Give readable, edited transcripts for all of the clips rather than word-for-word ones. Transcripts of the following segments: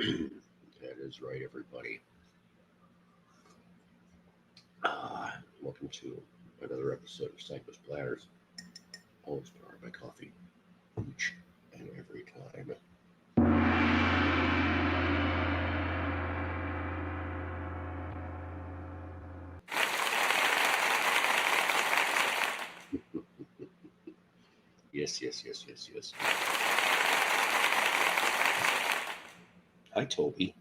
That is right, everybody. Welcome to another episode of Cypress Platters. Always powered by coffee, each and every time. Yes. Hi, Toby.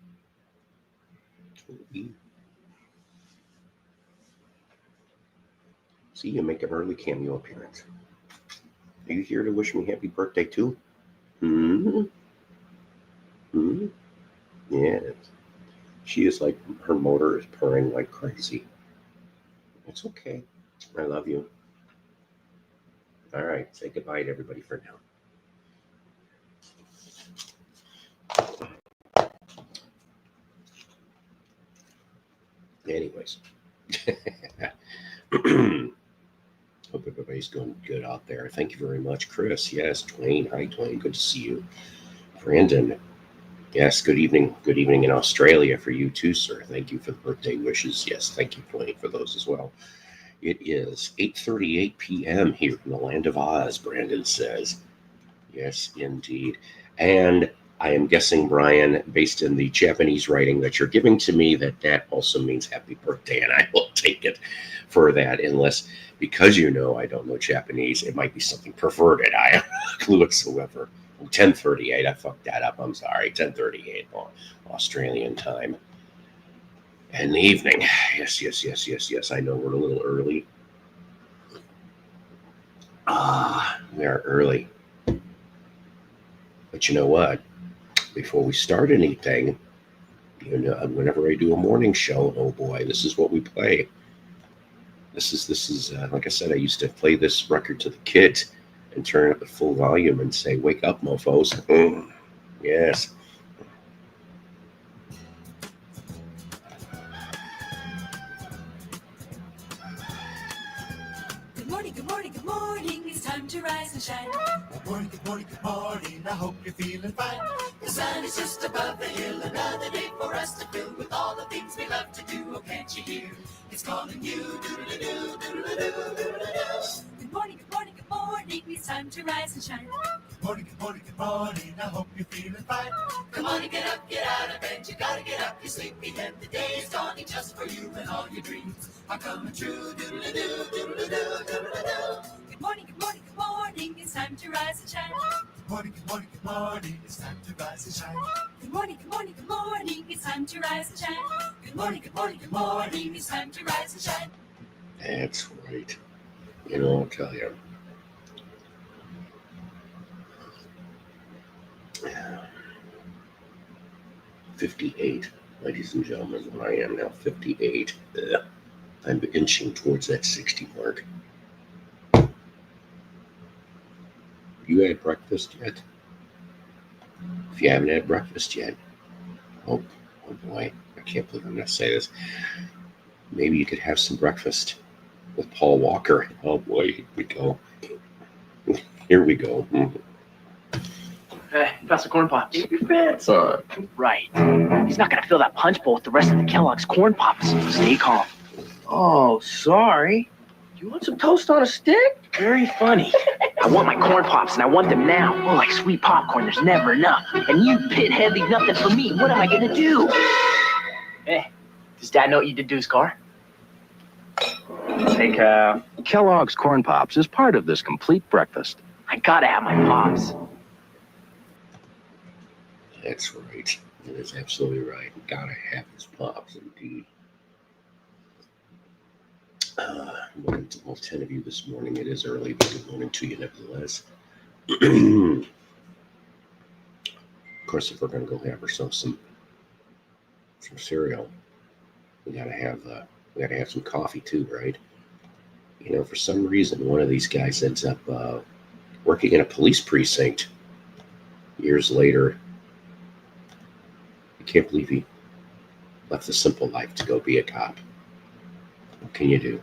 See, you make an early cameo appearance. Are you here to wish me happy birthday too? Yes. She is like, her motor is purring like crazy. It's okay. I love you. All right, say goodbye to everybody for now. Anyways. Hope everybody's going good out there. Thank you very much, Chris. Yes, Dwayne. Hi, Dwayne. Good to see you. Brandon. Yes, good evening. Good evening in Australia for you too, sir. Thank you for the birthday wishes. Yes, thank you, Dwayne, for those as well. It is 8:38 p.m. here in the land of Oz, Brandon says. Yes, indeed. And I am guessing, Brian, based in the Japanese writing that you're giving to me, that also means happy birthday, and I will take it for that, unless, because I don't know Japanese, it might be something perverted. I have no clue whatsoever. 10:38, I fucked that up, I'm sorry. 10:38 Australian time. And the evening. Yes. I know we're a little early. We are early. But you know what? Before we start anything, whenever I do a morning show, oh boy, this is what we play. This is like I said, I used to play this record to the kids and turn it up at full volume and say, "Wake up, mofos!" Yes. Good morning, it's time to rise and shine. Good morning, I hope you're feeling fine. The sun is just above the hill, another day for us to fill with all the things we love to do. Oh, can't you hear? It's calling you, doodle-doo, doodle-doo, doodle-doo. Good morning, it's time to rise and shine. Good morning, I hope you're feeling fine. Come on and get up, get out of bed, you gotta get up, you're sleepy head. The day is dawning just for you and all your dreams are coming true, doodle-doo, doodle-doo, doodle-doo. Good morning, it's time to rise and shine. Good morning, it's time to rise and shine. Good morning, it's time to rise and shine. Good morning, it's time to rise and shine. That's right. I'll tell you. 58, ladies and gentlemen, where I am now, 58. I'm inching towards that 60 mark. You had breakfast yet? If you haven't had breakfast yet, oh boy, I can't believe I'm going to say this. Maybe you could have some breakfast with Paul Walker. Oh boy, here we go. Here we go. Hey, pass the corn pops. Keep your pants on. Right. He's not gonna fill that punch bowl with the rest of the Kellogg's corn pops. Stay calm. Oh, sorry. You want some toast on a stick? Very funny. I want my corn pops, and I want them now. Oh, like sweet popcorn, there's never enough. And you pithead leave nothing for me. What am I gonna do? Hey, does Dad know what you did to his car? Hey, Cal. Kellogg's Corn Pops is part of this complete breakfast. I gotta have my pops. That's right. That is absolutely right. Gotta have his pops, indeed. Well, 10 of you this morning. It is early, but good morning to you nevertheless. Of course, if we're going to go have ourselves some cereal, we gotta have some coffee too, right? For some reason, one of these guys ends up working in a police precinct years later. I can't believe he left the simple life to go be a cop. What can you do?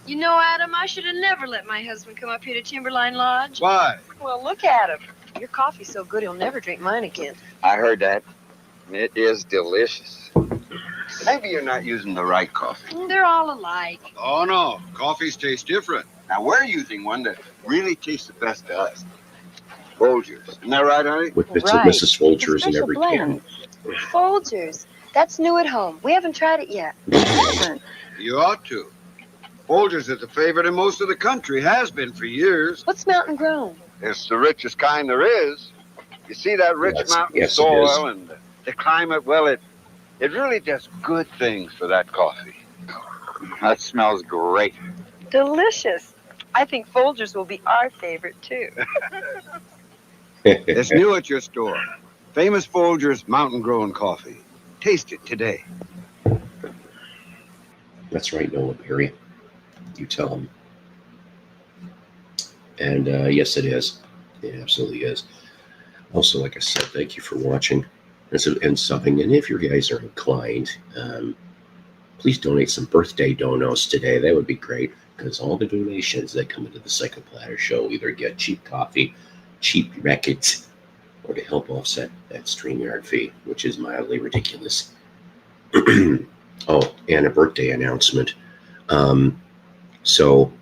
Adam, I should have never let my husband come up here to Timberline Lodge. Why? Well, look at him. Your coffee's so good he'll never drink mine again. I heard that. It is delicious. Maybe you're not using the right coffee. They're all alike. Oh, no. Coffees taste different. Now, we're using one that really tastes the best to us. Folgers. Isn't that right, honey? With bits Right. of Mrs. Folgers in Special every blend. can. Folgers. That's new at home. We haven't tried it yet. Haven't. You ought to. Folgers is a favorite in most of the country. Has been for years. What's mountain grown? It's the richest kind there is. You see that rich Yes, mountain yes, it soil and the climate, well, it really does good things for that coffee. That smells great. Delicious. I think Folgers will be our favorite, too. It's new at your store. Famous Folgers Mountain Grown Coffee. Taste it today. That's right, Noah Perry. You tell him. And yes, it is. It absolutely is. Also, like I said, thank you for watching and subbing. And if you guys are inclined, please donate some birthday donos today. That would be great, because all the donations that come into the Second Platter Show either get cheap coffee, cheap records, or to help offset that StreamYard fee, which is mildly ridiculous. Oh, and a birthday announcement. So,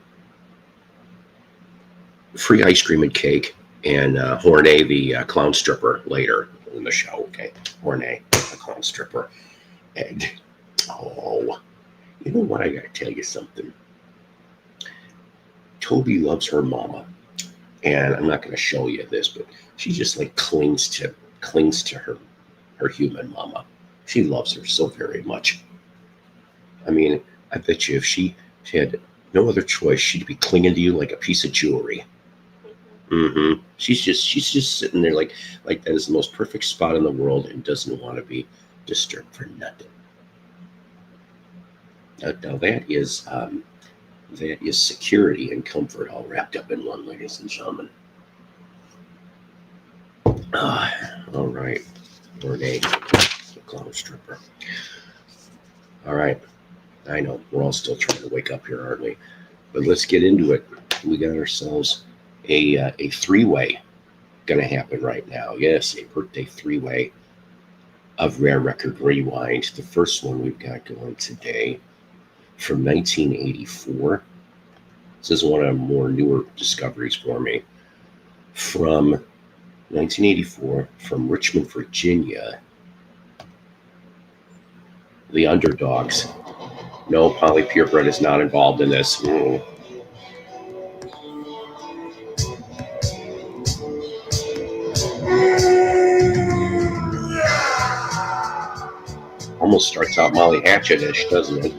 free ice cream and cake, and Hornay, the clown stripper, later in the show. Okay, Hornay, the clown stripper. And, oh, you know what? I got to tell you something. Toby loves her mama. And I'm not going to show you this, but she just like clings to her human mama. She loves her so very much. I mean, I bet you if she had no other choice, she'd be clinging to you like a piece of jewelry. She's just sitting there like that is the most perfect spot in the world and doesn't want to be disturbed for nothing. Now that is security and comfort all wrapped up in one, ladies and gentlemen. All right, Renee, the clown stripper. All right, I know we're all still trying to wake up here, aren't we? But let's get into it. We got ourselves a three-way gonna happen right now. Yes, a birthday three-way of Rare Record Rewind. The first one we've got going today from 1984. This is one of the more newer discoveries for me. From 1984, from Richmond, Virginia, the Underdogs. No, Polly Purebred is not involved in this. Almost starts out Molly Hatchet-ish, doesn't it?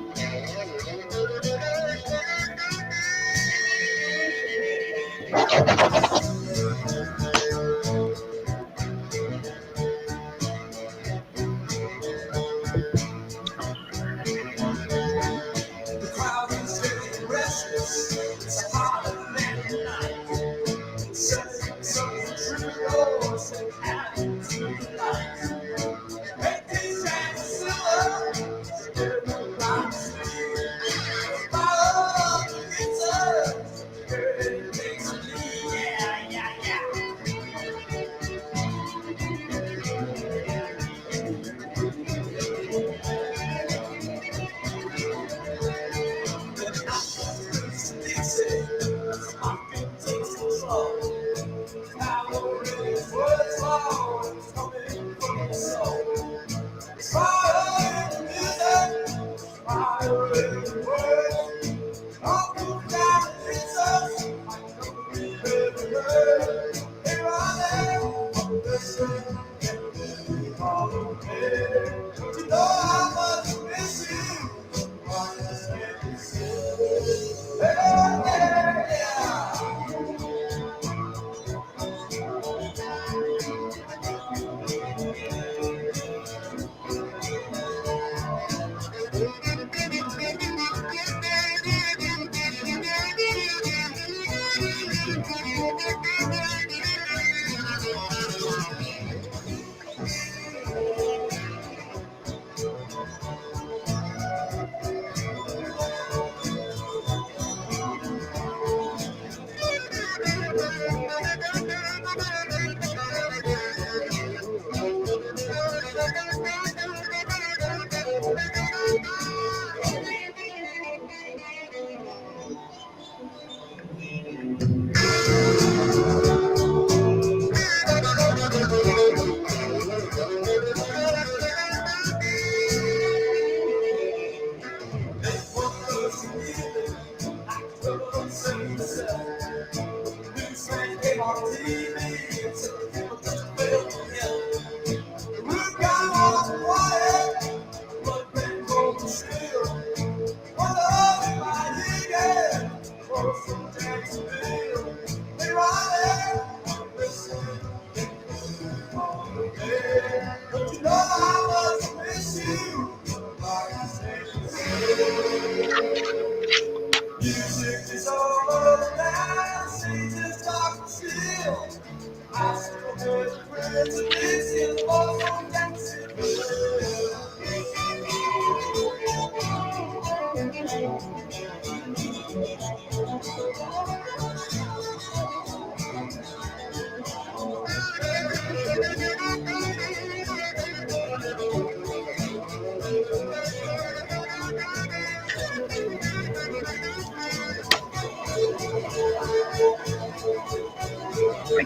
Thank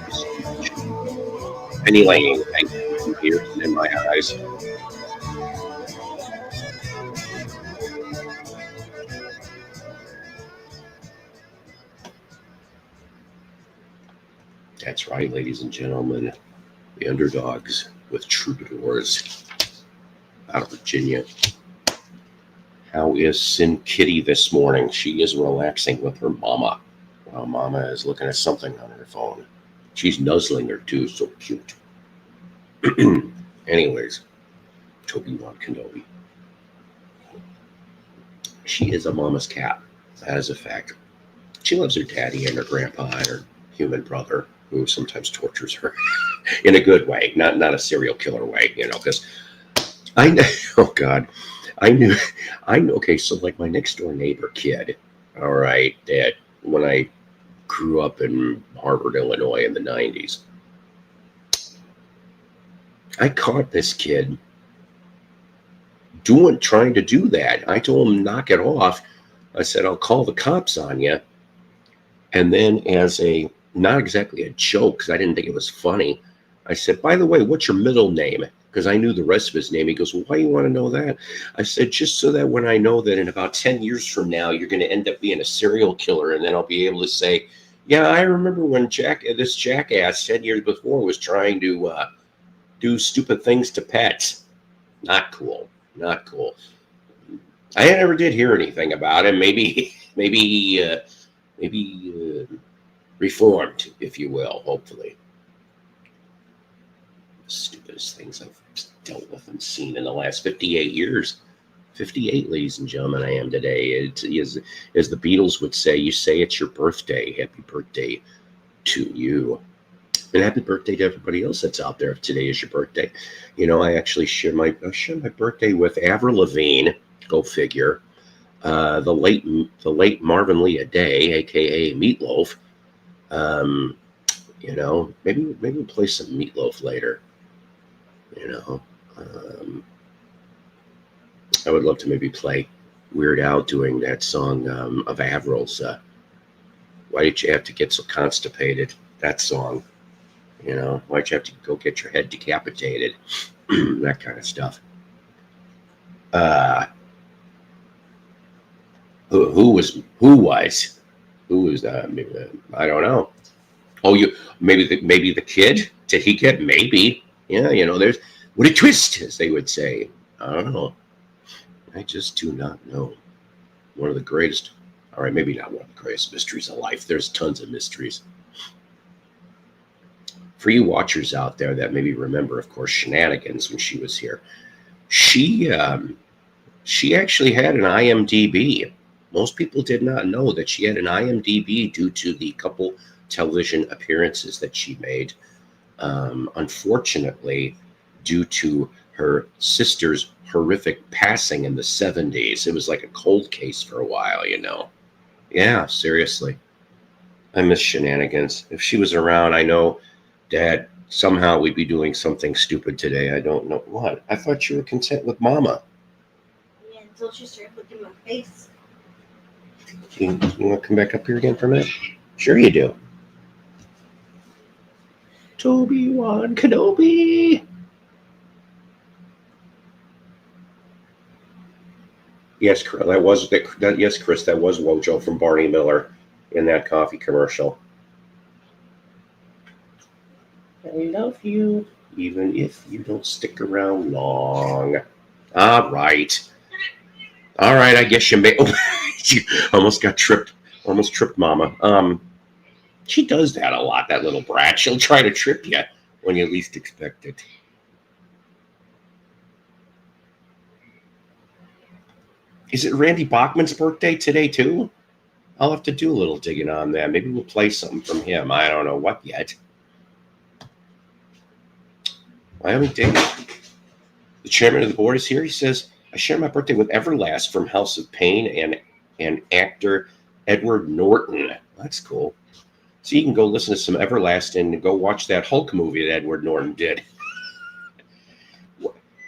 you so much. Penny Lane, thank you. Tears in my eyes. That's right, ladies and gentlemen. The Underdogs with Troubadours out of Virginia. How is Sin Kitty this morning? She is relaxing with her mama. While mama is looking at something on her phone. She's nuzzling her too, so cute. Anyways, Obi-Wan Kenobi. She is a mama's cat. That is a fact. She loves her daddy and her grandpa and her human brother, who sometimes tortures her in a good way, not a serial killer way, because I know, oh God, I knew, okay, so like my next door neighbor kid, all right, that when I grew up in Harvard, Illinois in the 90s, I caught this kid trying to do that. I told him, knock it off. I said, I'll call the cops on you. And then as not exactly a joke, because I didn't think it was funny, I said, by the way, what's your middle name? Because I knew the rest of his name. He goes, well, why do you want to know that? I said, just so that when I know that in about 10 years from now, you're going to end up being a serial killer. And then I'll be able to say, yeah, I remember when this jackass 10 years before was trying to do stupid things to pets. Not cool. Not cool. I never did hear anything about him. Maybe reformed, if you will, hopefully. The stupidest things I've dealt with and seen in the last 58 years. 58, ladies and gentlemen, I am today. It is, as the Beatles would say, you say it's your birthday. Happy birthday to you. And happy birthday to everybody else that's out there if today is your birthday. I actually share my birthday with Avril Lavigne. Go figure. The late Marvin Lee Day, aka Meatloaf. Maybe we'll play some Meatloaf later. I would love to maybe play Weird Al doing that song of Avril's. Why did you have to get so constipated? That song. Why'd you have to go get your head decapitated? That kind of stuff. Who was I don't know. Oh, maybe the kid Tahika, maybe. Yeah, there's what a twist, as they would say. I don't know. I just do not know. One of the greatest, all right, maybe not one of the greatest mysteries of life. There's tons of mysteries. For you watchers out there that maybe remember, of course, Shenanigans when she was here, she actually had an IMDb. Most people did not know that she had an IMDb due to the couple television appearances that she made. Unfortunately, due to her sister's horrific passing in the 70s, it was like a cold case for a while, Yeah, seriously. I miss Shenanigans. If she was around, I know, Dad, somehow we'd be doing something stupid today. I don't know what. I thought you were content with Mama. Yeah, until she started looking at my face. You want to come back up here again for a minute? Sure you do. Obi-Wan Kenobi. Yes, yes, Chris, that was Wojo from Barney Miller in that coffee commercial. I love you, even if you don't stick around long. All right, I guess you may. Oh, you almost got tripped. Almost tripped, Mama. She does that a lot. That little brat. She'll try to trip you when you least expect it. Is it Randy Bachman's birthday today too? I'll have to do a little digging on that. Maybe we'll play something from him. I don't know what yet. Wyoming Dave. The chairman of the board is here. He says, I share my birthday with Everlast from House of Pain and actor Edward Norton. That's cool. So you can go listen to some Everlast and go watch that Hulk movie that Edward Norton did.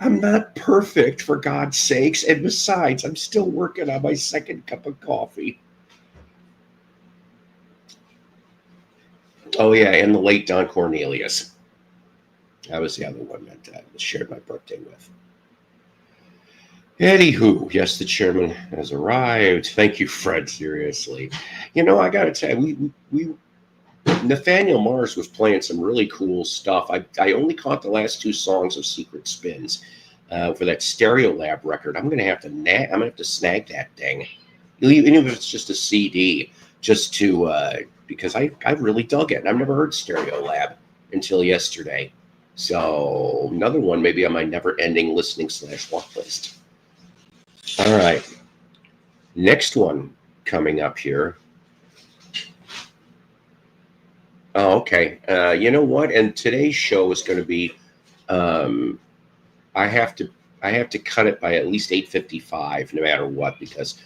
I'm not perfect, for God's sakes. And besides, I'm still working on my second cup of coffee. Oh, yeah, and the late Don Cornelius. That was the other one that I shared my birthday with. Anywho, yes, the chairman has arrived. Thank you, Fred, seriously. You know, I got to tell you, we Nathaniel Mars was playing some really cool stuff. I only caught the last two songs of Secret Spins for that Stereolab record. I'm gonna have to snag that thing, even if it's just a CD, just to because I really dug it. I've never heard Stereolab until yesterday. So another one maybe on my never-ending listening / walk list. All right, next one coming up here. Oh, okay. You know what? And today's show is going to be. I have to cut it by at least 8:55, no matter what, because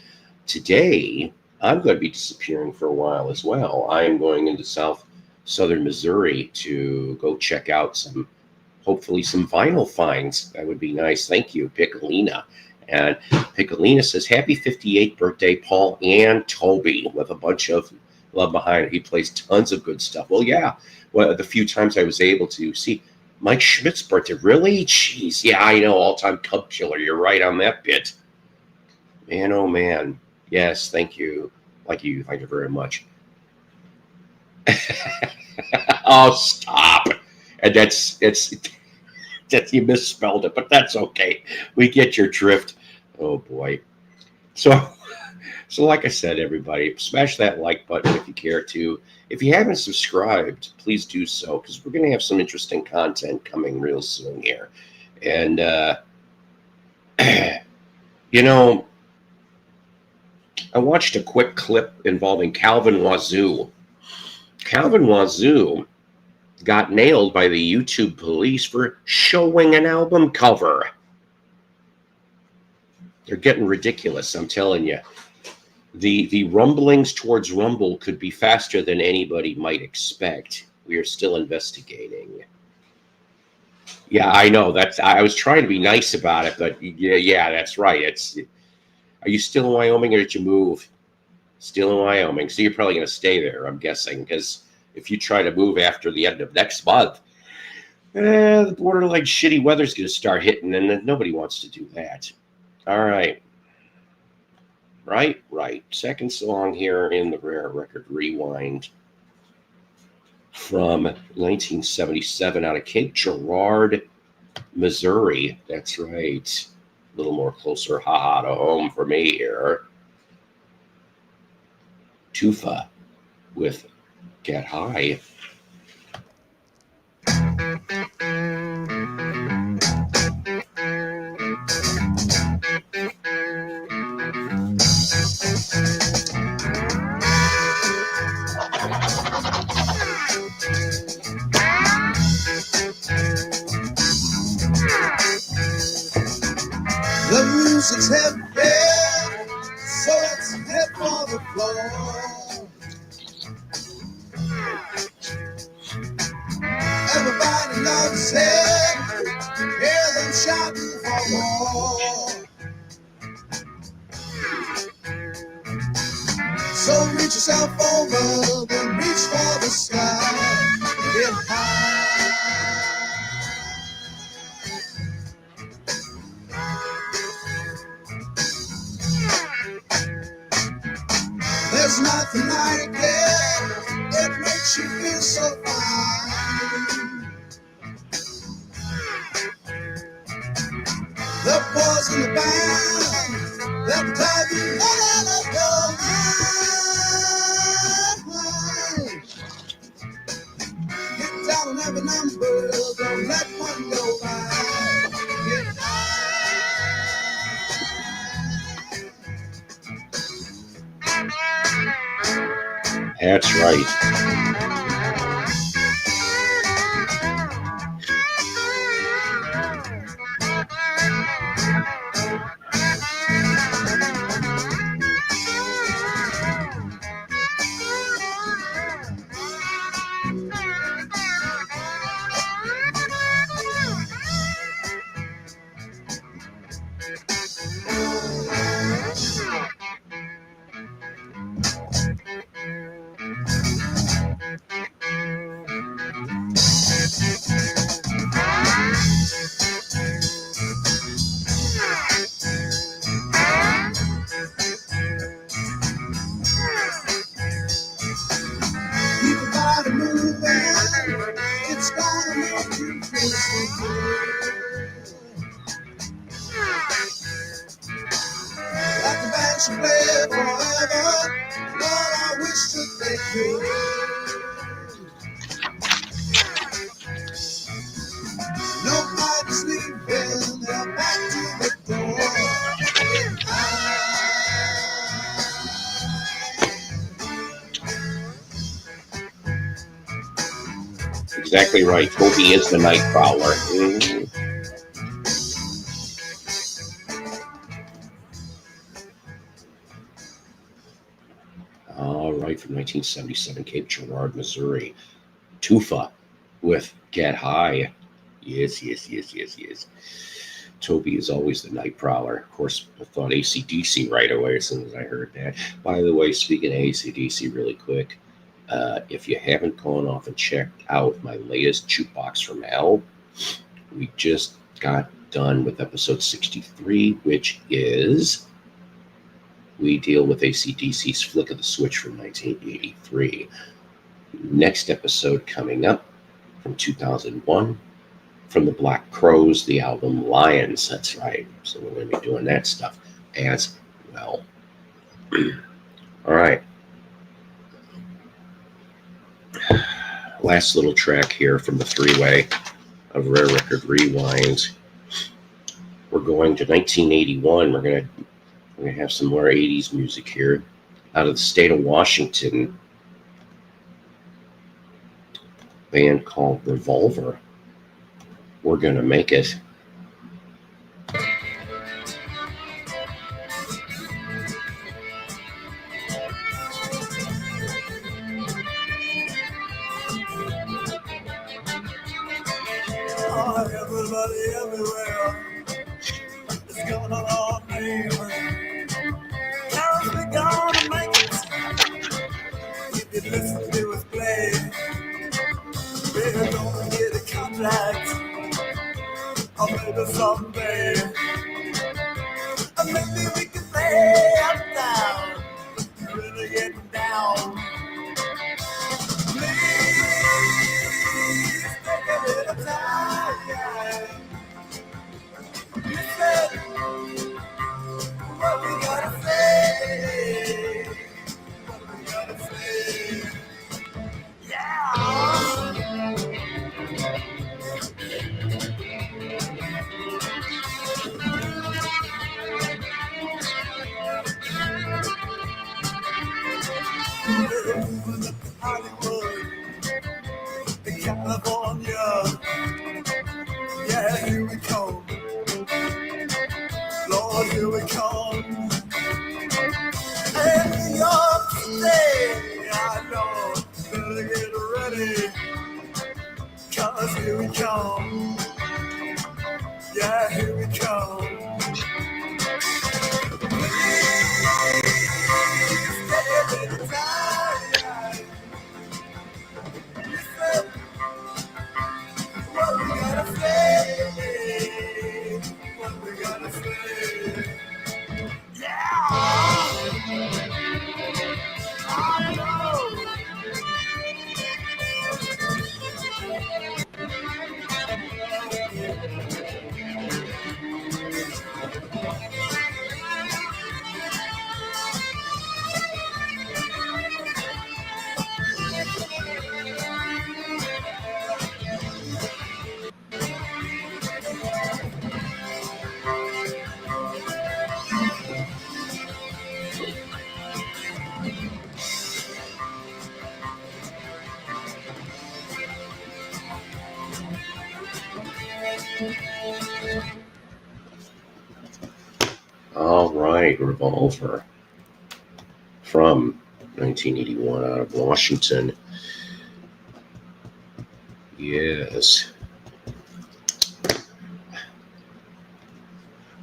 today I'm going to be disappearing for a while as well. I am going into southern Missouri to go check out hopefully some vinyl finds. That would be nice. Thank you, Piccolina. And Piccolina says, "Happy 58th birthday, Paul and Toby," with a bunch of love behind it. He plays tons of good stuff. Well, yeah. Well, the few times I was able to see Mike Schmidt's birthday. Really? Jeez. Yeah, I know. All-time Cub killer. You're right on that bit. Man, oh, man. Yes, thank you. Thank you very much. Oh, stop. And that's you misspelled it, but that's okay. We get your drift. Oh, boy. So like I said, everybody, smash that like button if you care to. If you haven't subscribed, please do so, because we're going to have some interesting content coming real soon here. And, you know, I watched a quick clip involving Calvin Wazoo. Calvin Wazoo got nailed by the YouTube police for showing an album cover. They're getting ridiculous, I'm telling you. The rumblings towards Rumble could be faster than anybody might expect. We are still investigating. Yeah, I know. I was trying to be nice about it, but yeah, that's right. Are you still in Wyoming, or did you move? Still in Wyoming. So you're probably going to stay there, I'm guessing, because if you try to move after the end of next month, the borderline shitty weather's going to start hitting, and nobody wants to do that. All right. Right. Second song here in the Rare Record Rewind from 1977 out of Cape Girardeau, Missouri. That's right. A little more closer, to home for me here. Tufa with Get High. The music's heavy, so let's head for the floor. Everybody loves it, hear them shouting for more. So reach yourself over, then reach for the sky, get high. There's nothing like it, it makes you feel so fine. The boys in the band, they'll drive you out of your mind. Get down on every number, don't let one go by. Get high. That's right. should live forever. Lord, I wish that they could. Nobody's leaving, they're back to the door. Exactly right. Toby is the night prowler. Mhm. All right, from 1977, Cape Girardeau, Missouri. Tufa with Get High. Yes, yes, yes, yes, yes. Toby is always the night prowler. Of course, I thought AC/DC right away as soon as I heard that. By the way, speaking of AC/DC really quick, if you haven't gone off and checked out my latest Jukebox from Hell, we just got done with episode 63, which is we deal with AC/DC's Flick of the Switch from 1983. Next episode coming up from 2001, from the Black Crowes, the album Lions. That's right. So we're going to be doing that stuff as well. All right. Last little track here from the three-way of Rare Record Rewind. We're going to 1981. We're going to have some more 80s music here out of the state of Washington. Band called Revolver. We're going to make it. Oh, everybody everywhere is gonna love me. Carol's we gonna make it. If you listen to us play, we're gonna get a contract. Or maybe someday, or maybe we can play uptown, really getting down. Please take a little time. Listen, what we gotta say. What we gotta say. Yeah. We're moving up to Hollywood, in California. Yeah, here we come. Lord, here we come. And New York City, I know, better get ready, 'cause here we come. Yeah, here we come. Please take a little time. Listen, what we gotta say. What we gotta say. Yeah. I know. All right, Revolver from 1981 out of Washington. Yes.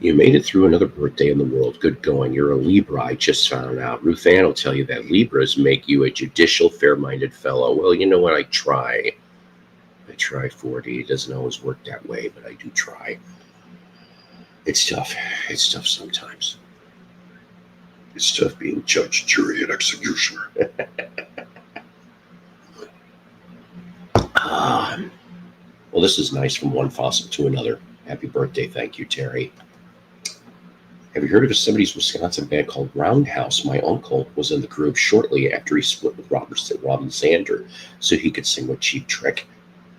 You made it through another birthday in the world. Good going. You're a Libra, I just found out. Ruth Ann will tell you that Libras make you a judicial, fair-minded fellow. Well, you know what? I try. 40. It doesn't always work that way, but I do try. It's tough. It's tough sometimes. It's tough being judge, jury, and executioner. Well, this is nice from one fossil to another. Happy birthday. Thank you, Terry. Have you heard of a 70s Wisconsin band called Roundhouse? My uncle was in the group shortly after he split with Robbie Zander so he could sing with Cheap Trick.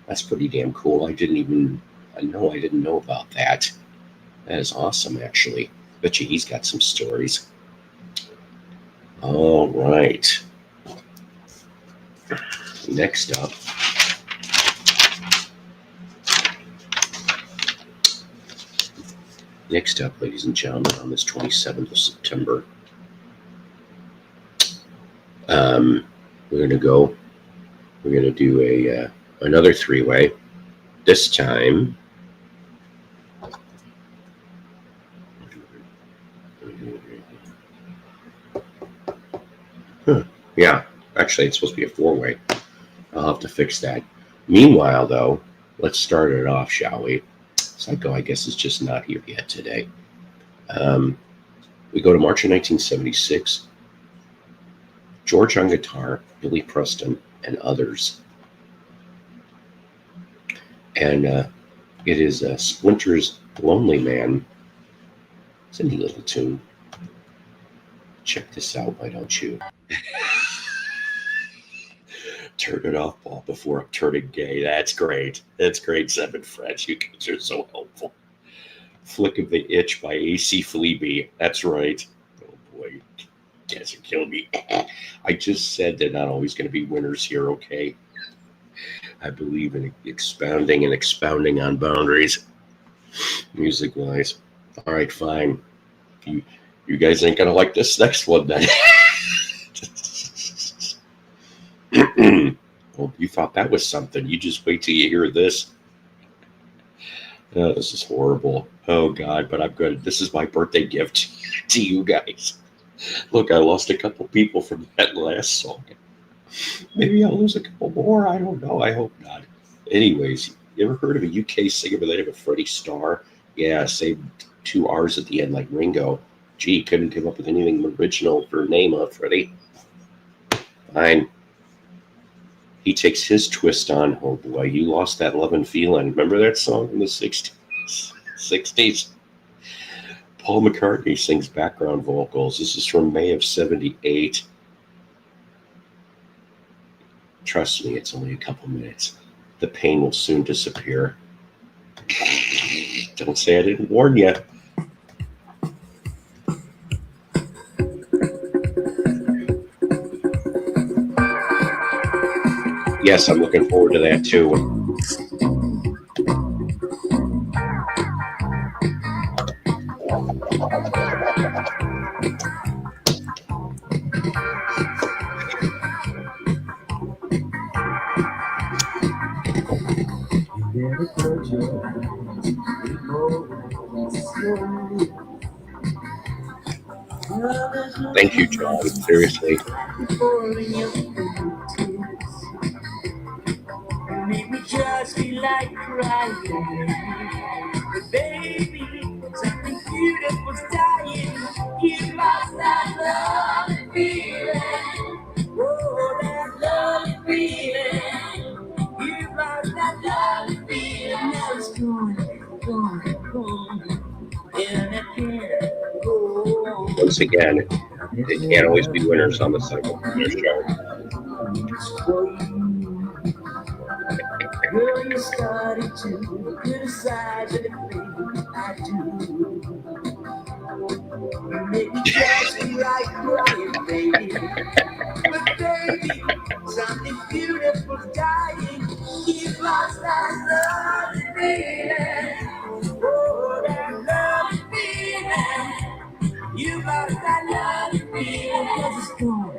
That's pretty damn cool. I didn't know about that. That is awesome, actually. Bet you he's got some stories. All right. Next up. Next up, ladies and gentlemen, on this 27th of September, we're going to do another three-way. This time, yeah, actually, it's supposed to be a four-way. I'll have to fix that. Meanwhile, though, let's start it off, shall we? Psycho, I guess, is just not here yet today. We go to March of 1976. George on guitar, Billy Preston, and others. And it is Splinter's Lonely Man. It's a neat little tune. Check this out, why don't you? Turn it off, Paul, before I'm turning gay. That's great. That's great, Seven Friends. You guys are so helpful. Flick of the Itch by A.C. Fleabee. That's right. Oh, boy. Cancer kill me. I just said they're not always going to be winners here, okay? I believe in expounding and expounding on boundaries, music-wise. All right, fine. You guys ain't going to like this next one, then. Well, you thought that was something. You just wait till you hear this. Oh, this is horrible. Oh, God, but I'm good. This is my birthday gift to you guys. Look, I lost a couple people from that last song. Maybe I'll lose a couple more. I don't know. I hope not. Anyways, you ever heard of a UK singer by the name of Freddie Starr? Yeah, saved 2 R's at the end like Ringo. Gee, couldn't come up with anything original for a name, huh, Freddie? Fine. He takes his twist on, oh boy, You Lost That Lovin' Feelin'. Remember that song in the 60s? Paul McCartney sings background vocals. This is from May of 78. Trust me, it's only a couple minutes. The pain will soon disappear. Don't say I didn't warn you. Yes, I'm looking forward to that too. Thank you, John. Seriously. Make me just feel like crying. But baby, something beautiful's dying. You lost that love feeling. Oh, that love feeling. You lost that love feeling. Now it's gone. And I can't go on. Once again, they can't always be winners on the cycle show. Girl, you started to criticize everything I do. You make me just feel like crying, baby. But baby, something beautiful's dying. You've lost that love feeling. Oh, that love feeling. You lost that love feeling. 'Cause it's gone.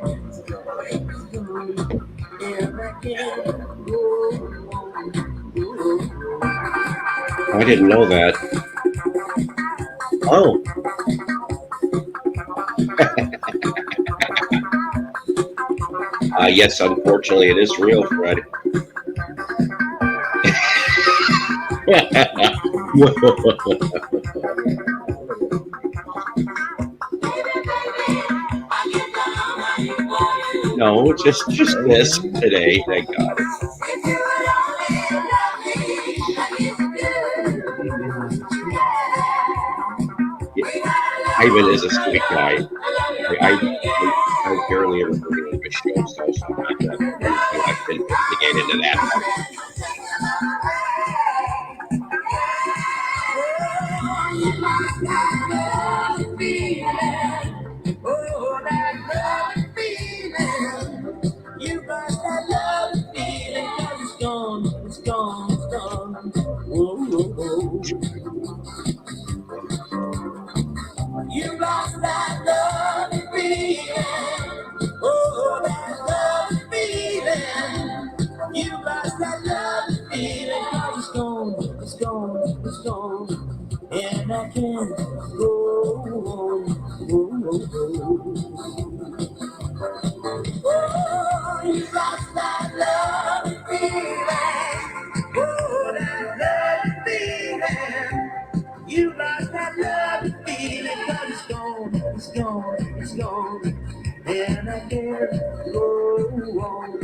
And I can't go on. I didn't know that. Oh. Yes, unfortunately, it is real, Fred. No, just this today. Thank God. Ivan is a sweet guy. I barely ever heard any of his shows, though, so I'm not I've been investigating into that. You got that love feeling, 'cause it's gone, it's gone, it's gone. Whoa, whoa, whoa. You lost that love feeling. Oh, that love feeling. You lost that love feeling, 'cause it's gone, it's gone, it's gone. And I can't go on. Oh, you lost that love feeling. Oh, that love feeling. You lost that love feeling, 'cause it's gone, it's gone, it's gone. And I can't go on.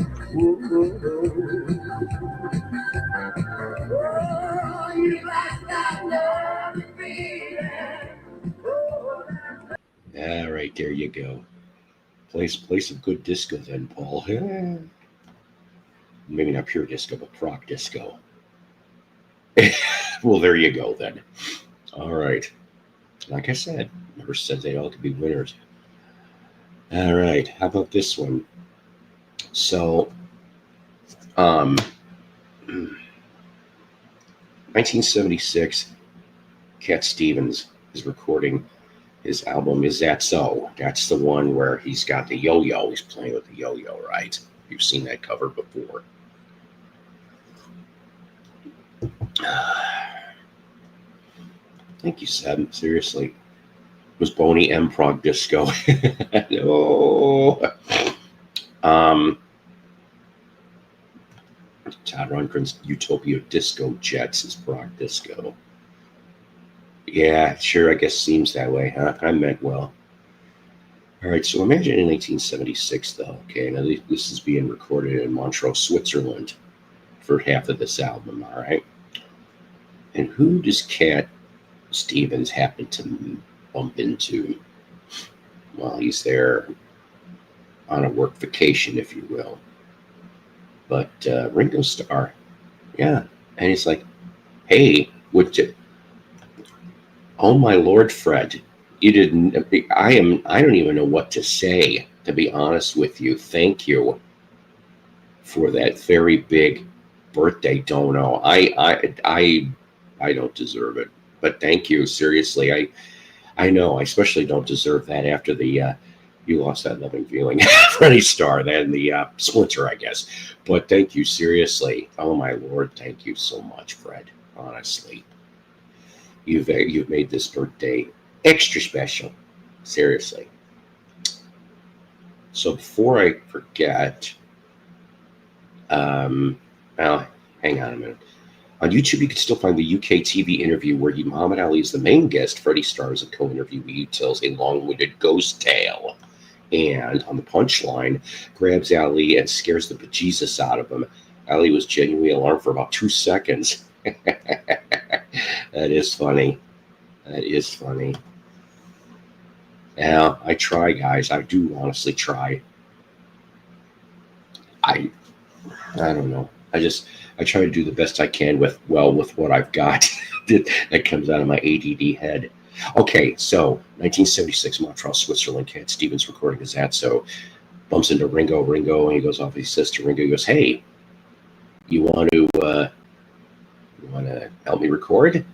Oh, you lost that love feeling. All right, there you go. Play some good disco then, Paul. Maybe not pure disco, but prog disco. Well, there you go then. All right. Like I said, never said they all could be winners. All right. How about this one? So, 1976, Cat Stevens is recording his album Is That So? That's the one where he's got the yo-yo. He's playing with the yo-yo, right? You've seen that cover before. Thank you, Seb. Seriously. It was Boney M. Prog Disco. No. Todd Rundgren's Utopia Disco Jets is Prog Disco. Yeah, sure, I guess seems that way, huh? I meant well. All right, so imagine in 1976, though. Okay, now this is being recorded in Montreux, Switzerland for half of this album, all right? And who does Cat Stevens happen to bump into while he's there on a work vacation, if you will? But Ringo Starr, yeah. And he's like, hey, would you... Oh my Lord, Fred, you didn't. I don't even know what to say, to be honest with you. Thank you for that very big birthday dono. I don't deserve it, but thank you. Seriously, I know I especially don't deserve that after the you lost that loving feeling, Freddie Starr, then the Splinter, I guess. But thank you, seriously. Oh my Lord, thank you so much, Fred. Honestly. You've made this birthday extra special. Seriously. So before I forget, well, hang on a minute. On YouTube, you can still find the UK TV interview where Muhammad Ali is the main guest. Freddie Starr is a co-interviewee who tells a long-winded ghost tale. And on the punchline, grabs Ali and scares the bejesus out of him. Ali was genuinely alarmed for about 2 seconds. That is funny. That is funny. Yeah, I try, guys. I do honestly try. I don't know. I try to do the best I can with what I've got that comes out of my ADD head. Okay, so 1976, Montreux, Switzerland. Cat Stevens recording Is That So? Bumps into Ringo, and he goes off. He says to Ringo, he goes, "Hey, you want to help me record?"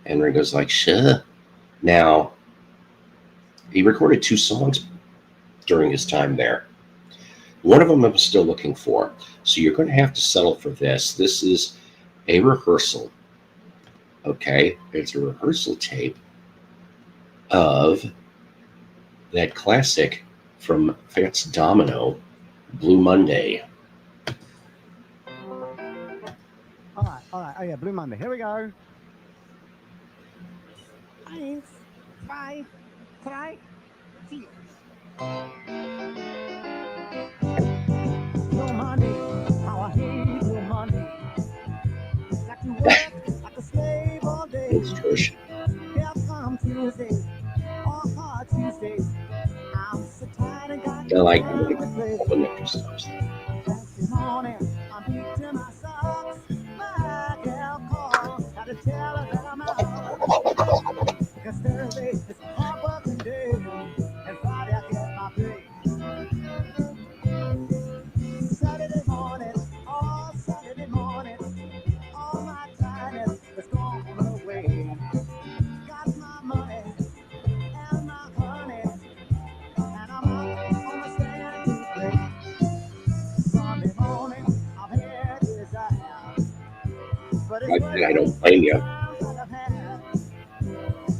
And Ringo's like, "Sure." Now, he recorded 2 songs during his time there. One of them I'm still looking for. So you're going to have to settle for this. This is a rehearsal. Okay? It's a rehearsal tape of that classic from Fats Domino, Blue Monday. All right. Oh yeah, Blue Monday. Here we go. 1, 2, 3, 4. Blue Monday, how I hate Blue Monday. Got to work like a slave all day. Thanks, Trish. Here come Tuesday, I like the nectar stars. This morning, I'm beating my socks. My gal called, had to tell her that I'm out. Because Thursday is a hard working day, and Friday I get my pay. Saturday morning, all Saturday morning, all my tiredness is gone away. Got my money and my honey, and I'm out on the stand to play. Sunday morning, I'm here to desire, but it's I don't blame you. times that I've had.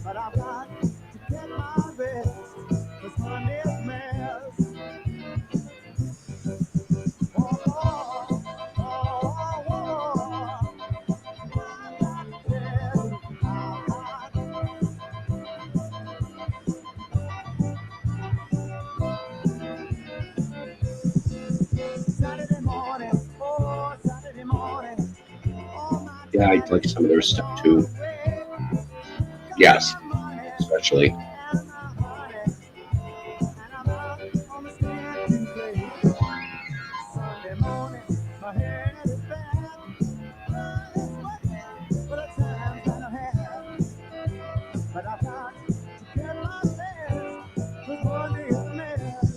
But I've got to get my rest, 'cause Monday's mess. Oh, oh, oh, oh, I've got to tell you how Saturday morning, oh, Saturday morning, all my Yeah, I like some of their stuff too. Yes, especially. Sunday morning, my head is bad. It's working for the times that I have. But I've got to get my best, 'cause Monday is a mess.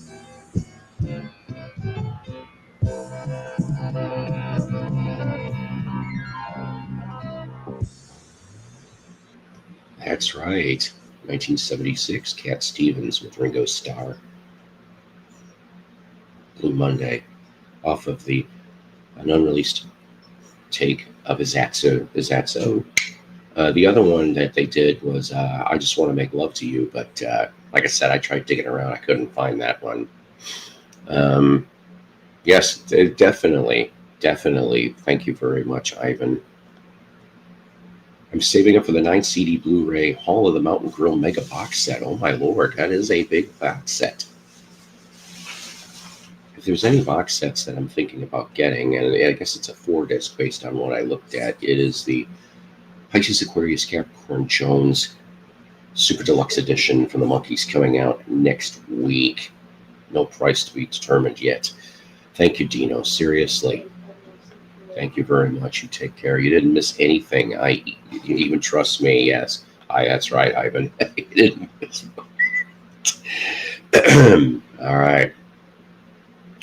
That's right. 1976, Cat Stevens with Ringo Starr. Blue Monday, off of an unreleased take of Is That So? The other one that they did was I Just Want to Make Love to You, but like I said, I tried digging around. I couldn't find that one. Yes, definitely. Thank you very much, Ivan. I'm saving up for the 9 CD Blu-ray Hall of the Mountain Grill Mega Box Set. Oh my lord, that is a big box set. If there's any box sets that I'm thinking about getting, and I guess it's a 4-disc based on what I looked at, it is the Pisces Aquarius Capricorn Jones Super Deluxe Edition from the Monkees coming out next week. No price to be determined yet. Thank you, Dino. Seriously. Thank you very much. You take care. You didn't miss anything. You even trust me. Yes. That's right, Ivan. You didn't miss All right.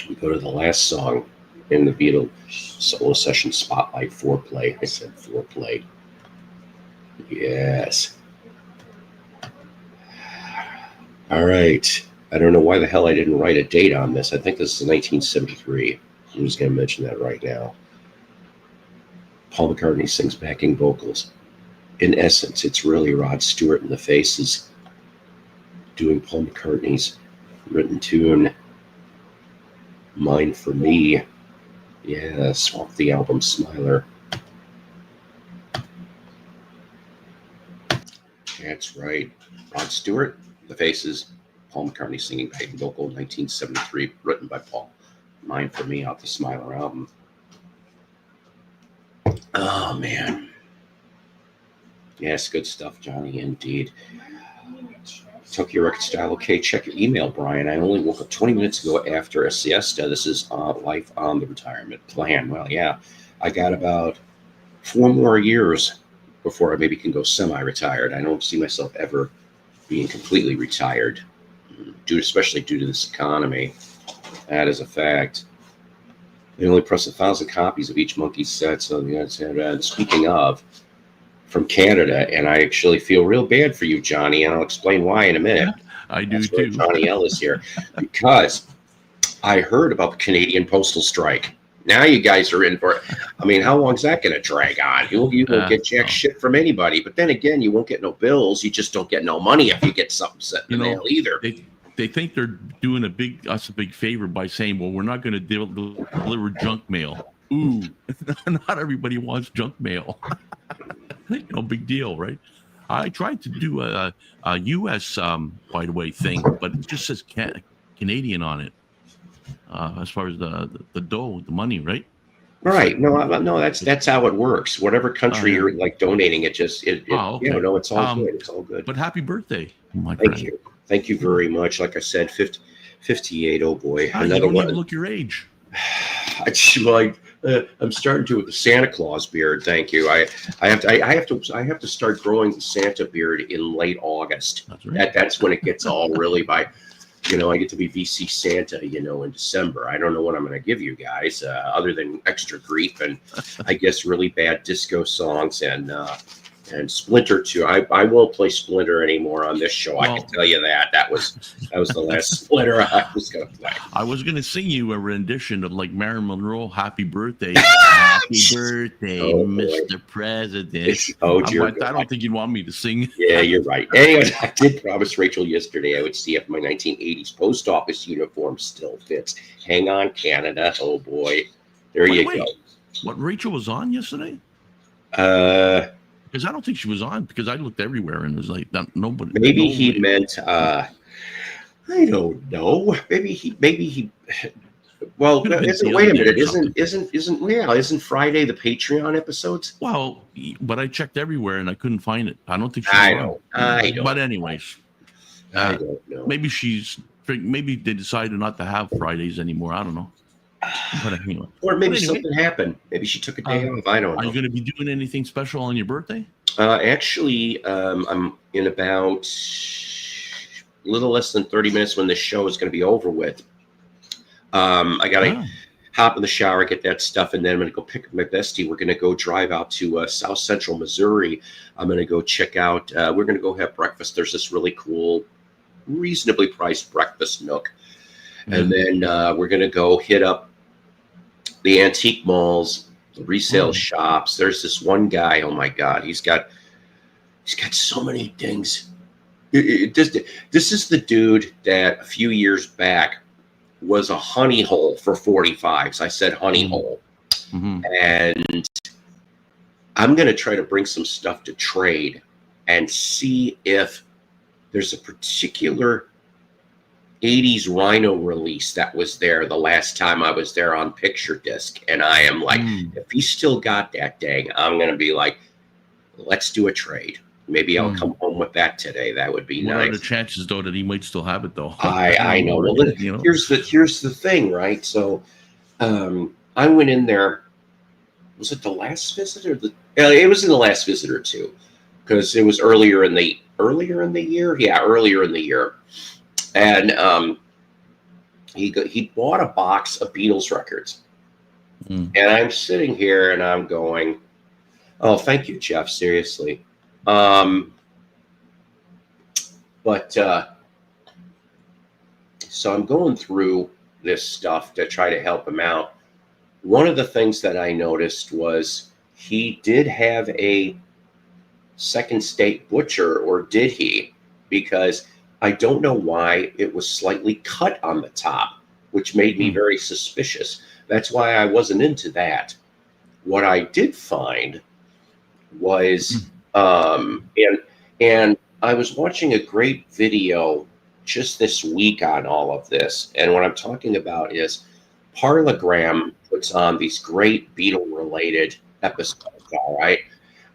We go to the last song in the Beatles solo session spotlight, Foreplay. I said Foreplay. Yes. All right. I don't know why the hell I didn't write a date on this. I think this is 1973. I'm just going to mention that right now. Paul McCartney sings backing vocals. In essence, it's really Rod Stewart and the Faces doing Paul McCartney's written tune, Mine for Me. Yes, off the album Smiler. That's right. Rod Stewart, The Faces, Paul McCartney singing backing vocal, 1973, written by Paul. Mine for Me, off the Smiler album. Oh, man. Yes, good stuff, Johnny, indeed. Tokyo Record Style. Okay, check your email, Brian. I only woke up 20 minutes ago after a siesta. This is life on the retirement plan. Well, yeah, I got about 4 more years before I maybe can go semi-retired. I don't see myself ever being completely retired, especially due to this economy. That is a fact. They only press 1,000 copies of each Monkey set. So, speaking of, from Canada, and I actually feel real bad for you, Johnny, and I'll explain why in a minute. I do That's why too. Johnny Ellis here, because I heard about the Canadian postal strike. Now you guys are in for it. I mean, how long is that going to drag on? You won't get jack shit from anybody. But then again, you won't get no bills. You just don't get no money if you get something sent in the mail either. They think they're doing us a big favor by saying, well, we're not going to deliver junk mail. Ooh, not everybody wants junk mail. No big deal, right? I tried to do a U.S. By the way thing, but it just says Canadian on it. As far as the dough, the money, right? Right. No, that's how it works. Whatever country you're like donating, it's all good. It's all good. But happy birthday, my Thank friend. you. Thank you very much. Like I said, 58. Oh boy, You another don't one. even look your age. I'm starting to with the Santa Claus beard. Thank you. I have to start growing the Santa beard in late August. That's right. That's when it gets all really by. I get to be VC Santa, in December. I don't know what I'm going to give you guys, other than extra grief and I guess really bad disco songs and Splinter too. I won't play Splinter anymore on this show. I can tell you that. That was the last Splinter I was going to play. I was going to sing you a rendition of like Marilyn Monroe, "Happy Birthday, Happy Birthday, Mr. President." Oh dear I don't think you'd want me to sing. Yeah, you're right. Anyway, I did promise Rachel yesterday I would see if my 1980s post office uniform still fits. Hang on, Canada. Oh boy, there you go. What, Rachel was on yesterday? Because I don't think she was on, because I looked everywhere and it was like nobody. Maybe he meant. I don't know. Maybe he. Well, wait a minute. Isn't Friday the Patreon episodes? Well, but I checked everywhere and I couldn't find it. I don't think she was on. I know. But anyways, I don't know. Maybe they decided not to have Fridays anymore. I don't know. But anyway. Or maybe something happened. Maybe she took a day off. I don't know. Are you going to be doing anything special on your birthday? Actually, I'm in about a little less than 30 minutes when this show is going to be over with. I got to hop in the shower, get that stuff, and then I'm going to go pick up my bestie. We're going to go drive out to South Central Missouri. I'm going to go check out. We're going to go have breakfast. There's this really cool, reasonably priced breakfast nook. And then we're going to go hit up the antique malls, the resale shops. There's this one guy. Oh my God, he's got so many things. This is the dude that a few years back was a honey hole for 45s. I said honey hole, and I'm going to try to bring some stuff to trade and see if there's a particular 80s Rhino release that was there the last time I was there on Picture Disc. And I am like, if he still got that dang, I'm going to be like, let's do a trade. Maybe I'll come home with that today. That would be nice. What are the chances, though, that he might still have it, though? I know. Well, here's the thing, right? So I went in there. Was it the last visit or it was in the last visit or two, because it was earlier in the year. Yeah, earlier in the year. And he bought a box of Beatles records. And I'm sitting here and I'm going, oh, thank you, Jeff. Seriously. So I'm going through this stuff to try to help him out. One of the things that I noticed was he did have a Second State Butcher, or did he? Because I don't know why it was slightly cut on the top, which made me very suspicious. That's why I wasn't into that. What I did find was, and I was watching a great video just this week on all of this. And what I'm talking about is Parlogram puts on these great Beatle-related episodes, all right?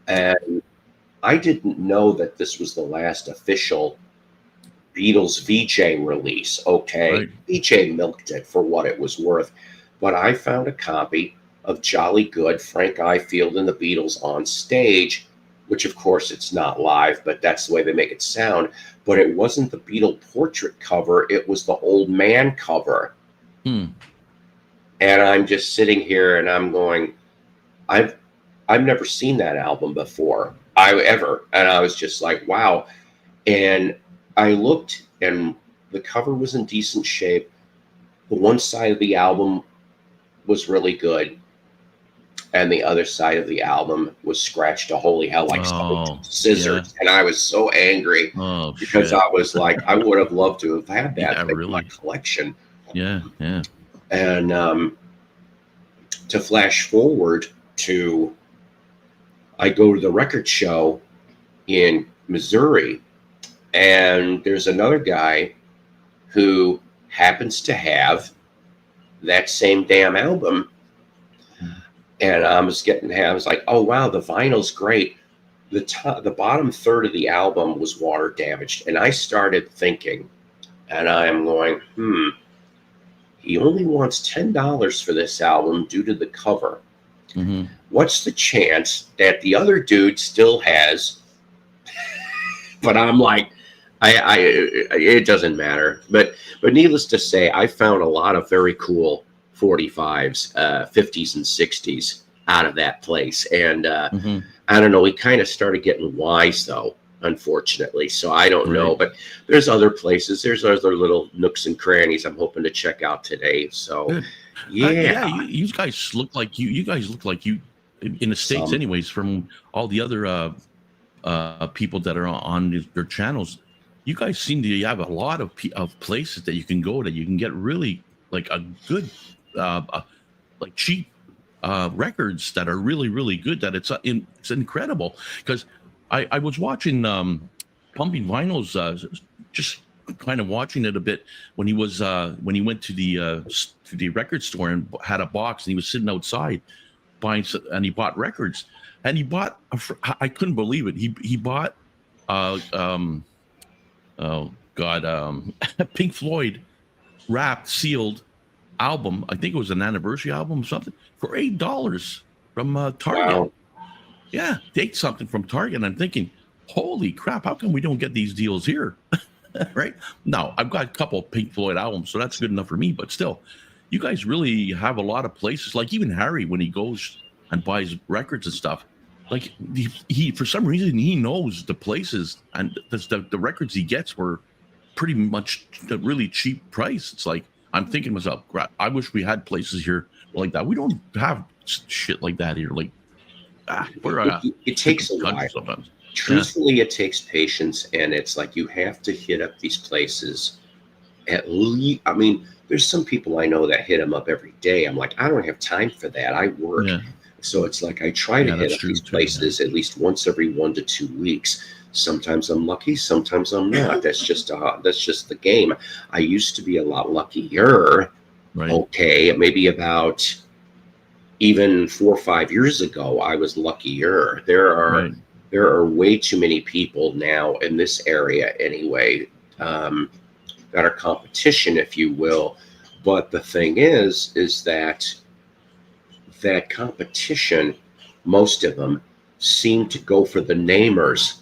And I didn't know that this was the last official Beatles VJ release, okay? Right. VJ milked it for what it was worth. But I found a copy of Jolly Good, Frank Ifield and the Beatles on stage, which of course it's not live, but that's the way they make it sound. But it wasn't the Beatle portrait cover, it was the old man cover. And I'm just sitting here and I'm going, I've never seen that album before. And I was just like, wow. And I looked and the cover was in decent shape. The one side of the album was really good. And the other side of the album was scratched to holy hell, like scissors. Yeah. And I was so angry because I was like, I would have loved to have had that in my collection. Yeah, yeah. And to flash forward to, I go to the record show in Missouri, and there's another guy who happens to have that same damn album. And I was like, oh, wow, the vinyl's great. The bottom third of the album was water damaged. And I started thinking, And I'm going, he only wants $10 for this album due to the cover. Mm-hmm. What's the chance that the other dude still has? But I'm like, it doesn't matter. But needless to say, I found a lot of very cool 45s, 50s, and 60s out of that place. And I don't know, we kind of started getting wise, though, unfortunately. So I don't know. But there's other places. There's other little nooks and crannies I'm hoping to check out today. So, you guys look like you guys look like you in the States anyways, from all the other people that are on their channels. You guys seem to have a lot of places that you can go that you can get really like a good like cheap records that are really, really good, that it's incredible. Because I was watching Pumping Vinyls, just kind of watching it a bit when he went to the record store and had a box, and he was sitting outside buying, and he bought records, and he bought I couldn't believe it. He bought Pink Floyd wrapped, sealed album. I think it was an anniversary album or something, for $8 from Target. Wow. Yeah, take something from Target. And I'm thinking, holy crap, how come we don't get these deals here? Right? Now, I've got a couple of Pink Floyd albums, so that's good enough for me. But still, you guys really have a lot of places. Like even Harry, when he goes and buys records and stuff, like he for some reason, he knows the places, and the records he gets were pretty much a really cheap price. It's like, I'm thinking to myself, I wish we had places here like that. We don't have shit like that here. Like, it takes a while. Sometimes. Truthfully, it takes patience, and it's like you have to hit up these places at least. I mean, there's some people I know that hit them up every day. I'm like, I don't have time for that. I work. Yeah. So it's like I try to hit up these places at least once every 1 to 2 weeks. Sometimes I'm lucky, sometimes I'm not. That's just the game. I used to be a lot luckier. Right. Okay, maybe about even 4 or 5 years ago, I was luckier. There are way too many people now in this area anyway, that are competition, if you will. But the thing is that competition, most of them seem to go for the namers.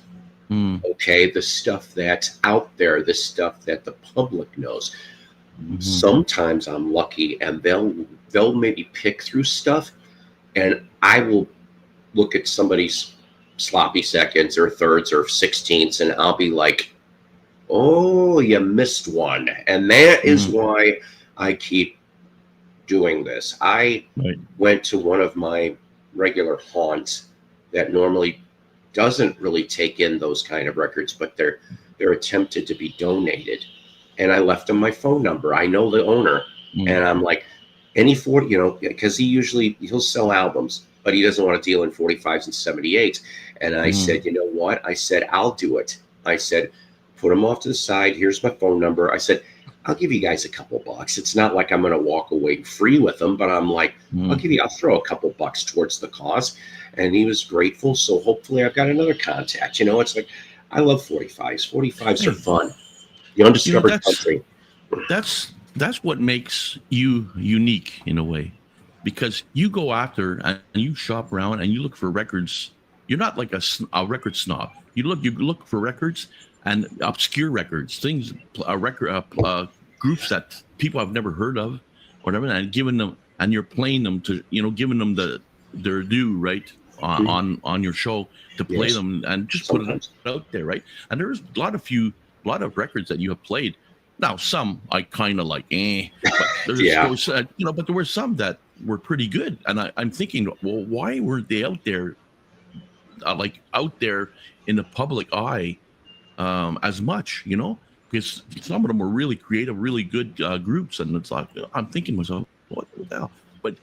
Okay, the stuff that's out there, the stuff that the public knows. Sometimes I'm lucky, and they'll maybe pick through stuff, and I will look at somebody's sloppy seconds or thirds or 16ths, and I'll be like, oh, you missed one. And that is why I keep doing this. I went to one of my regular haunts that normally doesn't really take in those kind of records, but they're attempted to be donated. And I left him my phone number. I know the owner. And I'm like, any 40, because he'll sell albums, but he doesn't want to deal in 45s and 78s. And I said, you know what? I said, I'll do it. I said, put them off to the side. Here's my phone number. I said, I'll give you guys a couple bucks. It's not like I'm going to walk away free with them, but I'm like, I'll throw a couple bucks towards the cause. And he was grateful. So hopefully I've got another contact. It's like, I love 45s. 45s are fun. The undiscovered country. That's what makes you unique in a way, because you go after and you shop around and you look for records. You're not like a record snob. You look for records and obscure records, things, groups that people have never heard of, whatever, and giving them, and you're playing them to, giving them their due, right, on your show to play them and just put it out there, right? And there's a lot of records that you have played. Now, some I kind of like, but but there were some that were pretty good, and I'm thinking, well, why weren't they out there, out there in the public eye, as much, because some of them were really creative, really good groups, and it's like, I'm thinking to myself, what the hell? But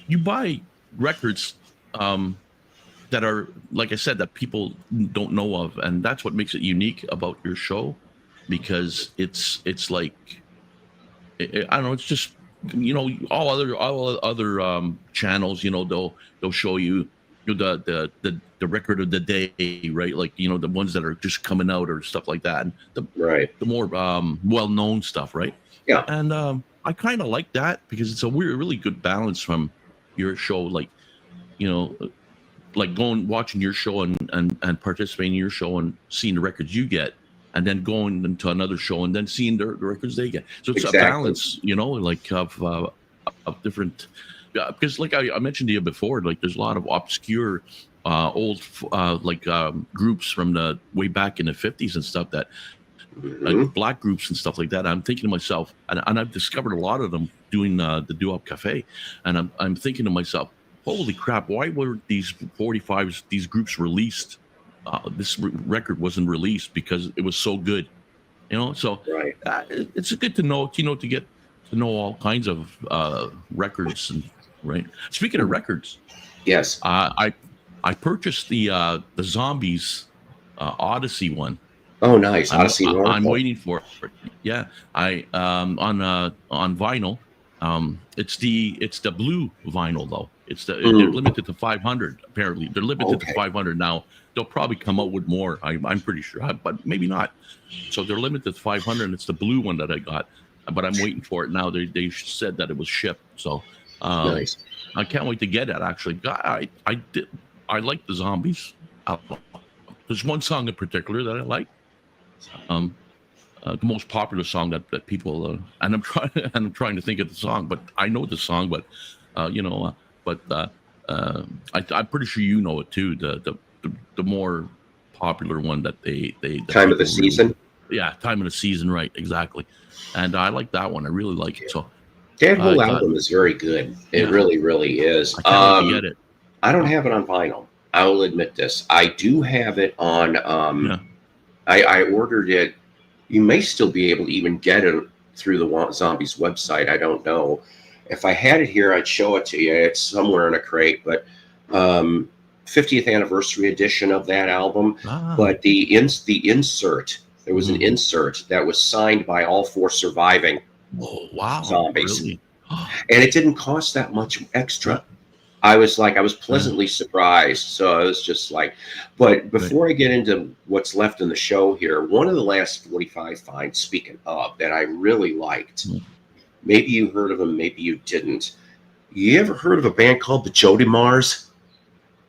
you buy records that are, like I said, that people don't know of, and that's what makes it unique about your show, because it's like, I don't know, it's just, all other channels, they'll show you, the record of the day, right? Like, you know, the ones that are just coming out or stuff like that. And the more well-known stuff, right? Yeah. And I kind of like that because it's a really good balance from your show, like, you know, like watching your show and participating in your show and seeing the records you get, and then going into another show and then seeing the records they get. So it's a balance, you know, like of different. Because like I mentioned to you before, like there's a lot of obscure old groups from the way back in the 50s and stuff that black groups and stuff like that. I'm thinking to myself, and I've discovered a lot of them doing the Doo-Wop Cafe, and I'm thinking to myself, holy crap, why were these 45s, these groups released? This record wasn't released because it was so good, you know. So it's good to know, you know, to get to know all kinds of records. And right, speaking of records, yes, I purchased the Zombies Odyssey one. Oh, nice. Odyssey. I'm waiting for it. Yeah, I on vinyl. It's the blue vinyl though. They're limited to 500. Apparently, they're limited to 500 now. They'll probably come out with more. I'm pretty sure, but maybe not. So they're limited to 500. And it's the blue one that I got, but I'm waiting for it now. They said that it was shipped. So nice. I can't wait to get it. Actually, I like the Zombies. There's one song in particular that I like. The most popular song that people and I'm trying to think of the song, but I know the song, but I'm pretty sure you know it too. The more popular one that they Time of the Season. Yeah, Time of the Season, right? Exactly. And I like that one. I really like it. So that whole album is very good. It really, really is. I can't wait to get it. I don't have it on vinyl. I will admit this. I do have it on. I ordered it. You may still be able to even get it through the Zombies website. I don't know. If I had it here, I'd show it to you. It's somewhere in a crate, but 50th anniversary edition of that album. But the insert, there was an insert that was signed by all 4 surviving Zombies. Really? And it didn't cost that much extra. I was pleasantly surprised. So I was just like, but before I get into what's left in the show here, one of the last 45 finds, speaking of, that I really liked, maybe you heard of them, maybe you didn't. You ever heard of a band called the Jody Mars?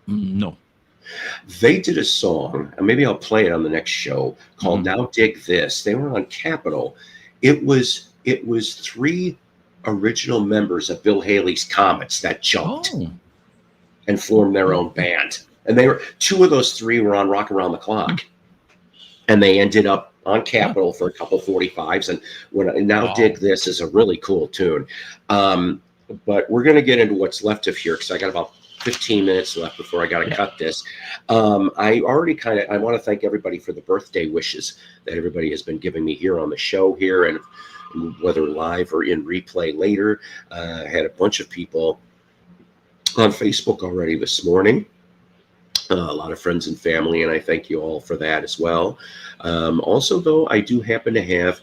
No. They did a song, and maybe I'll play it on the next show, called Now Dig This. They were on Capitol. It was 3 original members of Bill Haley's Comets that jumped and formed their own band. And they were 2 of those 3 were on Rock Around the Clock. And they ended up on Capitol for a couple 45s. And Now Dig This is a really cool tune. But we're going to get into what's left of here because I got about 15 minutes left before I got to cut this. I want to thank everybody for the birthday wishes that everybody has been giving me here on the show here, and whether live or in replay later. I had a bunch of people on Facebook already this morning. A lot of friends and family, and I thank you all for that as well. Also, though, I do happen to have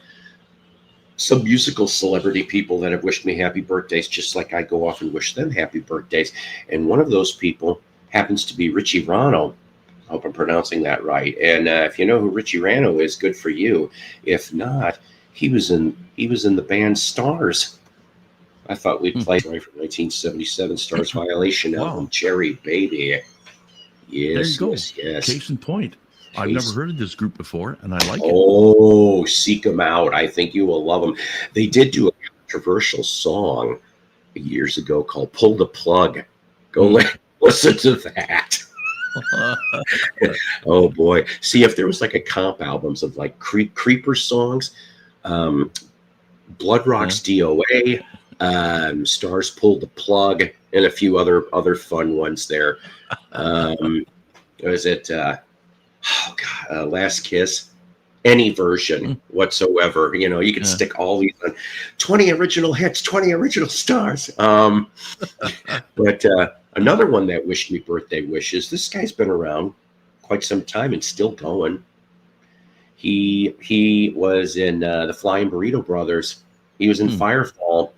some musical celebrity people that have wished me happy birthdays, just like I go off and wish them happy birthdays. And one of those people happens to be Richie Rano. I hope I'm pronouncing that right. And if you know who Richie Rano is, good for you. If not, he was in the band Stars. I thought we'd play right from 1977 Stars Violation album, Cherry Baby. Yes, there you go. Yes. Case in point. I've never heard of this group before, and I like it. Oh, seek them out. I think you will love them. They did do a controversial song years ago called Pull the Plug. Go listen to that. Oh, boy. See, if there was like a comp albums of like Creeper songs, Blood Rock's DOA, Stars Pull the Plug, and a few other fun ones there. Was it... Last Kiss, any version whatsoever. You know, you can stick all these on 20 original hits, 20 original stars. But another one that wished me birthday wishes. This guy's been around quite some time and still going. He was in the Flying Burrito Brothers. He was in Firefall,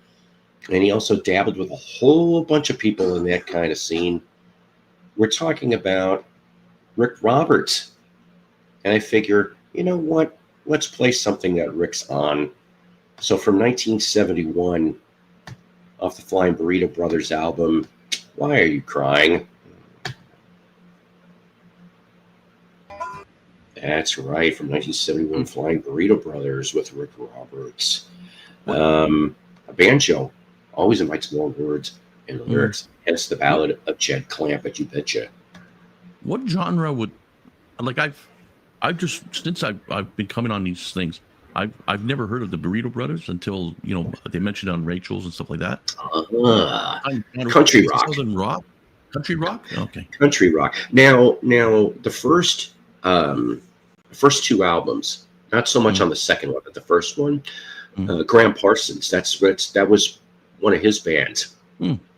and he also dabbled with a whole bunch of people in that kind of scene. we're talking about Rick Roberts. And I figure, you know what? Let's play something that Rick's on. So from 1971, off the Flying Burrito Brothers album, Why Are You Crying? That's right, from 1971, Flying Burrito Brothers with Rick Roberts. A banjo always invites more words in the lyrics. Hence the ballad of Jed Clampett, You Betcha. What genre would, like, I've just, since I've been coming on these things, I've never heard of the Burrito Brothers until, you know, they mentioned it on Rachel's and stuff like that. Country rock. Southern rock? Country rock? Okay. Country rock. Now the first two albums, not so much on the second one, but the first one, Graham Parsons, that was one of his bands.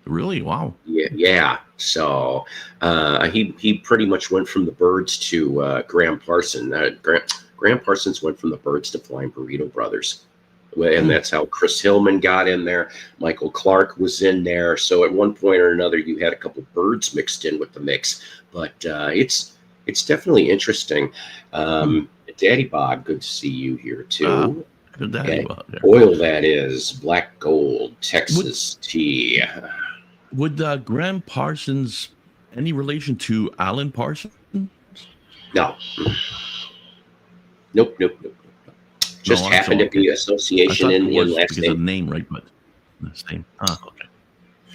Really? Wow. Yeah. So he pretty much went from the Byrds to Graham Parsons. Graham Parsons went from the Byrds to Flying Burrito Brothers. And that's how Chris Hillman got in there. Michael Clark was in there. So at one point or another, you had a couple Byrds mixed in with the mix. But it's definitely interesting. Daddy Bob, good to see you here too. Daddy Bob, yeah. Oil, that is. Black Gold, Texas tea. Would Graham Parsons any relation to Alan Parsons? No. Nope. Just happened to be association in the last because of the name, right? But the same. Okay.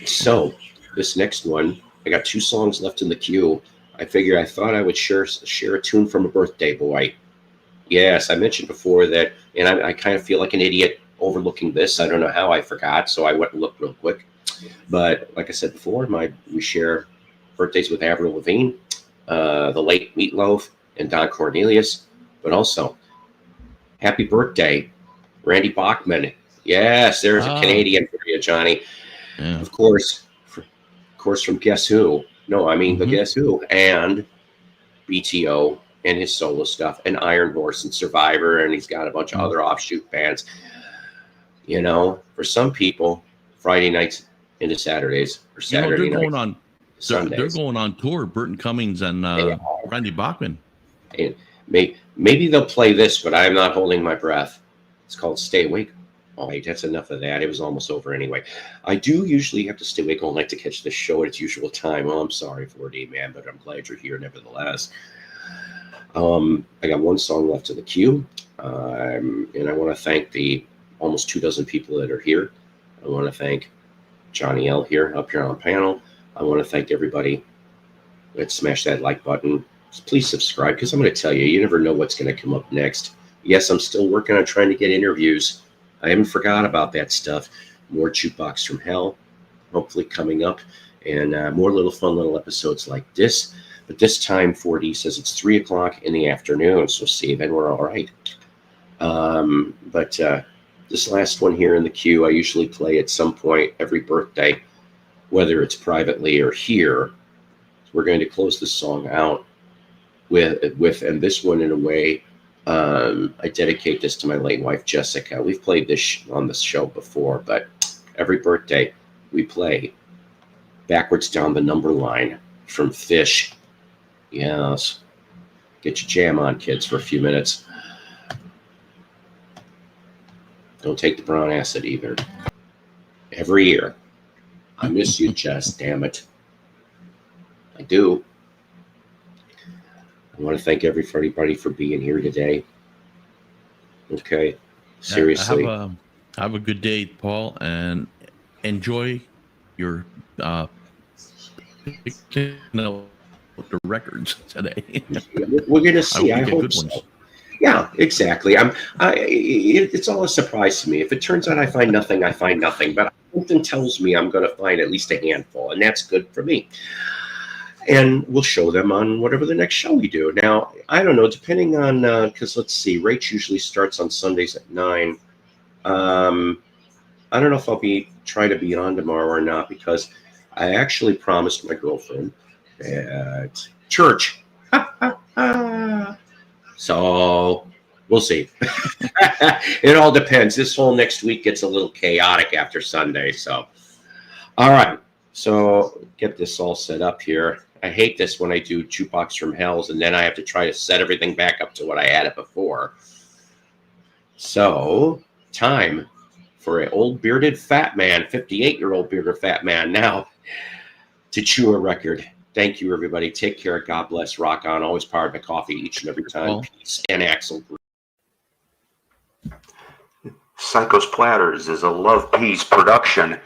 So this next one, I got 2 songs left in the queue. I thought I would share a tune from a birthday boy. Yes, I mentioned before that, and I kind of feel like an idiot overlooking this. I don't know how I forgot, so I went and looked real quick. But like I said before, we share birthdays with Avril Lavigne, the late Meatloaf, and Don Cornelius. But also, happy birthday, Randy Bachman. Yes, there's a Canadian for you, Johnny. Yeah. Of course, from Guess Who. No, I mean the Guess Who and BTO and his solo stuff and Iron Horse and Survivor, and he's got a bunch of other offshoot bands. You know, for some people, Friday nights into Saturdays or Saturday nights. They're going on tour. Burton Cummings and Randy Bachman. And maybe they'll play this, but I'm not holding my breath. It's called Stay Awake. All right, that's enough of that. It was almost over anyway. I do usually have to stay awake all night to catch the show at its usual time. Well, I'm sorry, 4D man, but I'm glad you're here nevertheless. I got 1 song left in the queue, and I want to thank the almost 24 people that are here. I want to thank Johnny L up here on the panel. I want to thank everybody that smashed that like button. Please subscribe, because I'm going to tell you, you never know what's going to come up next. Yes, I'm still working on trying to get interviews. I haven't forgot about that stuff. More Jukebox from Hell, hopefully coming up, and more fun little episodes like this. But this time, 4D says it's 3 o'clock in the afternoon, so see, then we're all right. But this last one here in the queue, I usually play at some point every birthday, whether it's privately or here. So we're going to close this song out with and this one in a way, I dedicate this to my late wife, Jessica. We've played this on the show before, but every birthday we play Backwards Down the Number Line from Fish. Yes. Get your jam on, kids, for a few minutes. Don't take the brown acid either. Every year. I miss you, Jess, damn it. I do. I want to thank everybody for being here today. Okay. Seriously. Have a good day, Paul, and enjoy your the records today. We're going to see. I hope so. Yeah, exactly. It's all a surprise to me. If it turns out I find nothing, I find nothing. But something tells me I'm going to find at least a handful, and that's good for me. And we'll show them on whatever the next show we do. Now, I don't know, depending on, because let's see, Rach usually starts on Sundays at 9. I don't know if I'll try to be on tomorrow or not, because I actually promised my girlfriend at church. So we'll see. It all depends. This whole next week gets a little chaotic after Sunday. So, all right. So get this all set up here. I hate this when I do Jukebox from Hells, and then I have to try to set everything back up to what I had it before. So, time for an old bearded fat man, 58-year-old bearded fat man now, to chew a record. Thank you, everybody. Take care. God bless. Rock on. Always powered by coffee each and every time. Peace and Axel. Psycho's Platters is a Love Peace production.